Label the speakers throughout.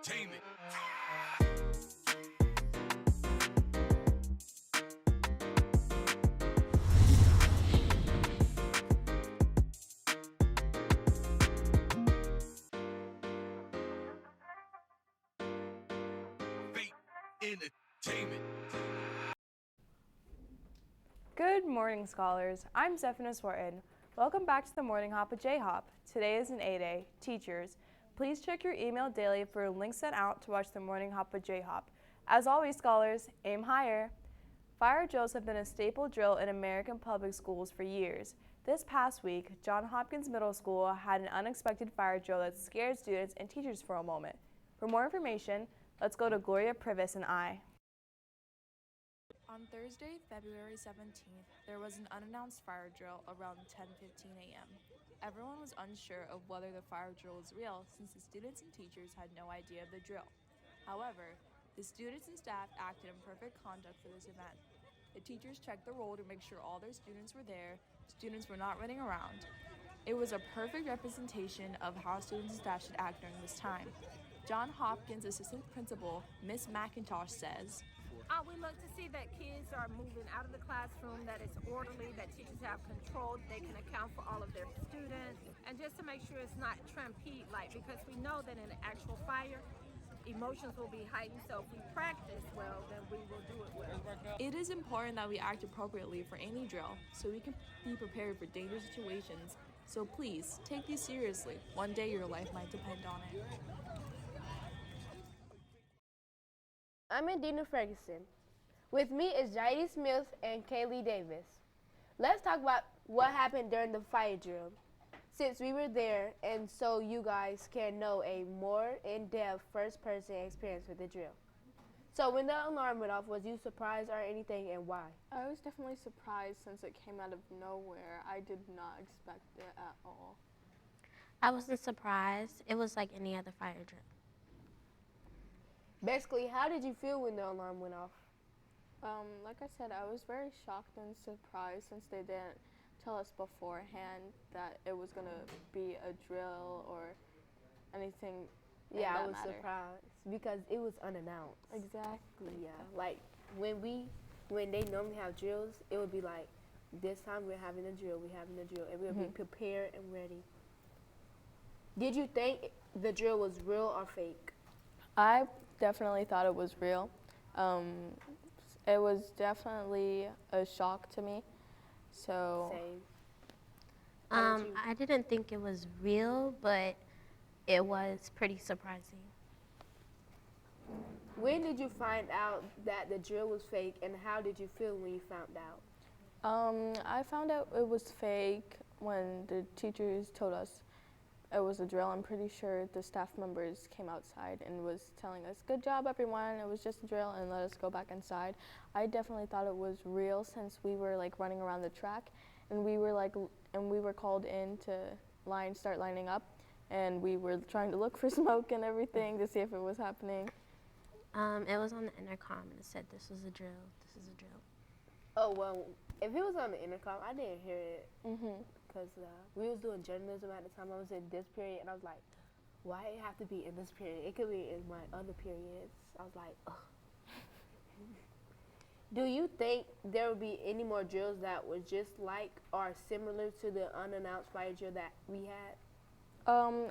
Speaker 1: entertainment. Fate entertainment.
Speaker 2: Good morning, scholars. I'm Zephaniah Wharton. Welcome back to the Morning Hop with JHop. Today is an A-Day. Teachers, please check your email daily for links sent out to watch the Morning Hop with JHop. As always, scholars, aim higher. Fire drills have been a staple drill in American public schools for years. This past week, Johns Hopkins Middle School had an unexpected fire drill that scared students and teachers for a moment. For more information, let's go to Gloria Privis and I.
Speaker 3: On Thursday, February 17th, there was an unannounced fire drill around 10:15 a.m. Everyone was unsure of whether the fire drill was real since the students and teachers had no idea of the drill. However, the students and staff acted in perfect conduct for this event. The teachers checked the roll to make sure all their students were there. Students were not running around. It was a perfect representation of how students and staff should act during this time. Johns Hopkins Assistant Principal, Miss McIntosh says,
Speaker 4: We look to see that kids are moving out of the classroom, that it's orderly, that teachers have control, they can account for all of their students, and just to make sure it's not trampede-like, because we know that in an actual fire, emotions will be heightened, so if we practice well, then we will do it well.
Speaker 3: It is important that we act appropriately for any drill so we can be prepared for dangerous situations. So please, take these seriously. One day your life might depend on it.
Speaker 5: I'm Indina Ferguson. With me is Jaidi Smith and Kaylee Davis. Let's talk about what happened during the fire drill, since we were there and so you guys can know a more in-depth first-person experience with the drill. So when the alarm went off, was you surprised or anything, and why?
Speaker 6: I was definitely surprised since it came out of nowhere. I did not expect it at all.
Speaker 7: I wasn't surprised. It was like any other fire drill.
Speaker 5: Basically, how did you feel when the alarm went off?
Speaker 6: Like I said, I was very shocked and surprised since they didn't tell us beforehand that it was going to be a drill or anything.
Speaker 5: Yeah, I was surprised because it was unannounced.
Speaker 6: Exactly.
Speaker 5: Yeah, like when they normally have drills, it would be like, this time we're having a drill, and we'll be prepared and ready. Did you think the drill was real or fake?
Speaker 6: I definitely thought it was real. It was definitely a shock to me. So.
Speaker 5: Same.
Speaker 7: I didn't think it was real, but it was pretty surprising.
Speaker 5: When did you find out that the drill was fake, and how did you feel when you found out?
Speaker 6: I found out it was fake when the teachers told us it was a drill. I'm pretty sure the staff members came outside and was telling us, "Good job, everyone. It was just a drill," and let us go back inside. I definitely thought it was real since we were like running around the track, and we were called in to start lining up, and we were trying to look for smoke and everything to see if it was happening.
Speaker 7: It was on the intercom and it said, "This is a drill. This is a drill."
Speaker 5: Oh well, if it was on the intercom, I didn't hear it. Because we was doing journalism at the time. I was in this period, and I was like, why it have to be in this period? It could be in my other periods. I was like, ugh. Do you think there will be any more drills that were just like or similar to the unannounced fire drill that we had?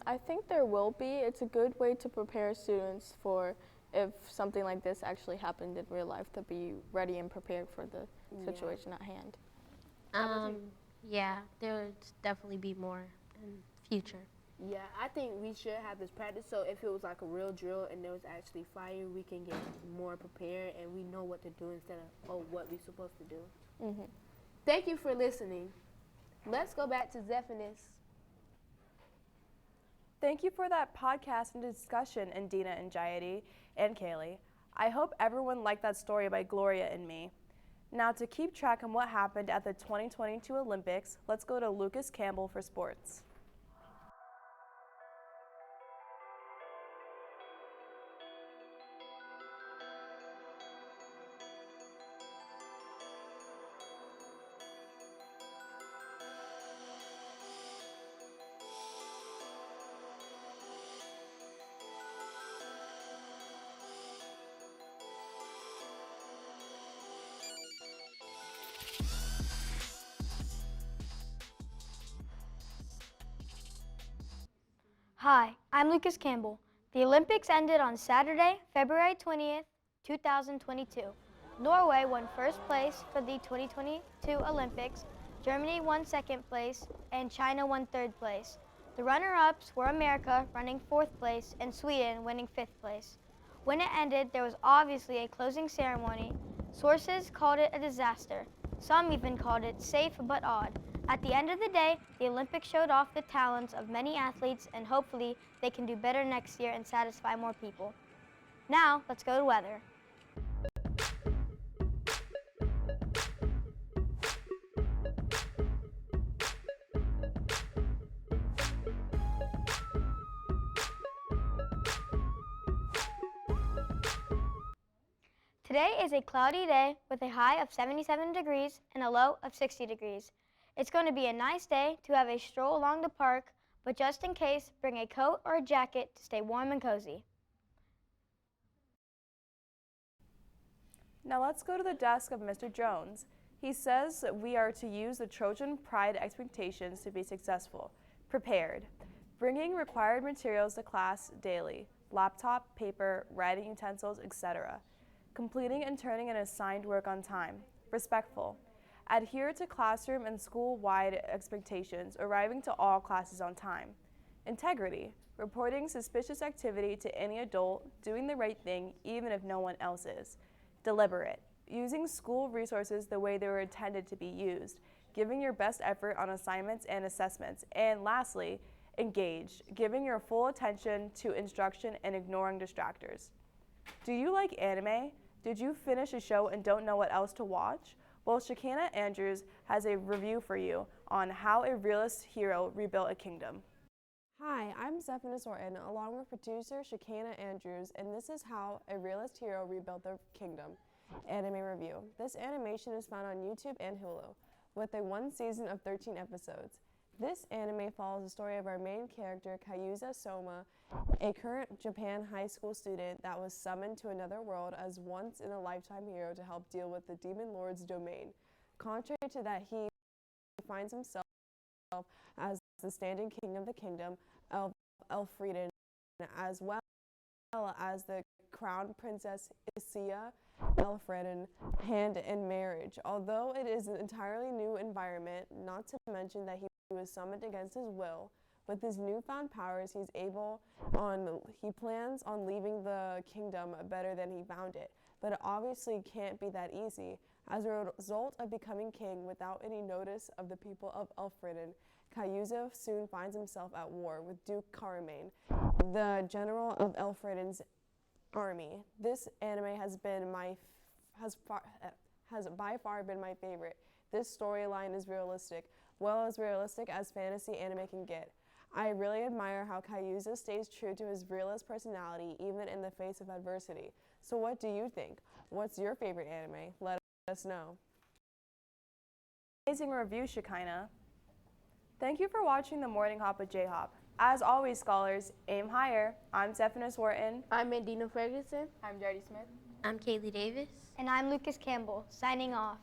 Speaker 6: I think there will be. It's a good way to prepare students for if something like this actually happened in real life, to be ready and prepared for the situation at hand.
Speaker 7: Yeah, there would definitely be more in future.
Speaker 5: Yeah, I think we should have this practice, so if it was like a real drill and there was actually fire, we can get more prepared and we know what to do instead of what we're supposed to do. Thank you for listening. Let's go back to Zephaniah.
Speaker 2: Thank you for that podcast and discussion, Indina and Jaidi and Kaylee. I hope everyone liked that story by Gloria and me. Now, to keep track on what happened at the 2022 Olympics, let's go to Lucas Campbell for sports.
Speaker 8: Hi, I'm Lucas Campbell. The Olympics ended on Saturday, February 20th, 2022. Norway won first place for the 2022 Olympics, Germany won second place, and China won third place. The runner-ups were America running fourth place and Sweden winning fifth place. When it ended, there was obviously a closing ceremony. Sources called it a disaster. Some even called it safe but odd. At the end of the day, the Olympics showed off the talents of many athletes, and hopefully they can do better next year and satisfy more people. Now, let's go to weather. Today is a cloudy day with a high of 77 degrees and a low of 60 degrees. It's going to be a nice day to have a stroll along the park, but just in case, bring a coat or a jacket to stay warm and cozy.
Speaker 2: Now let's go to the desk of Mr. Jones. He says that we are to use the Trojan Pride expectations to be successful. Prepared. Bringing required materials to class daily. Laptop, paper, writing utensils, etc. Completing and turning in assigned work on time. Respectful. Adhere to classroom and school-wide expectations, arriving to all classes on time. Integrity. Reporting suspicious activity to any adult, doing the right thing even if no one else is. Deliberate. Using school resources the way they were intended to be used, giving your best effort on assignments and assessments. And lastly, engaged, giving your full attention to instruction and ignoring distractors. Do you like anime? Did you finish a show and don't know what else to watch? Well, Shekinah Andrews has a review for you on how a realist hero rebuilt a kingdom.
Speaker 9: Hi, I'm Zephaniah Orton, along with producer Shekinah Andrews, and this is how a realist hero rebuilt the kingdom anime review. This animation is found on YouTube and Hulu, with a one season of 13 episodes. This anime follows the story of our main character, Kayusa Soma, a current Japan high school student that was summoned to another world as once-in-a-lifetime hero to help deal with the Demon Lord's domain. Contrary to that, he finds himself as the standing king of the kingdom, Elfrieden, as well as the crown princess Isia Elfrieden, hand in marriage. Although it is an entirely new environment, not to mention that he was summoned against his will. With his newfound powers, he plans on leaving the kingdom better than he found it. But it obviously can't be that easy. As a result of becoming king without any notice of the people of Elfrieden, Kayusa soon finds himself at war with Duke Carmine, the general of Elfrieden's army. This anime has by far been my favorite. This storyline is realistic, well as realistic as fantasy anime can get. I really admire how Kayusa stays true to his realist personality even in the face of adversity. So what do you think? What's your favorite anime? Let us know.
Speaker 2: Amazing review, Shekinah. Thank you for watching the Morning Hop with JHop. As always, scholars, aim higher. I'm Zephaniah Orton.
Speaker 5: I'm Mandina Ferguson.
Speaker 6: I'm Jardy Smith.
Speaker 7: I'm Kaylee Davis.
Speaker 8: And I'm Lucas Campbell, signing off.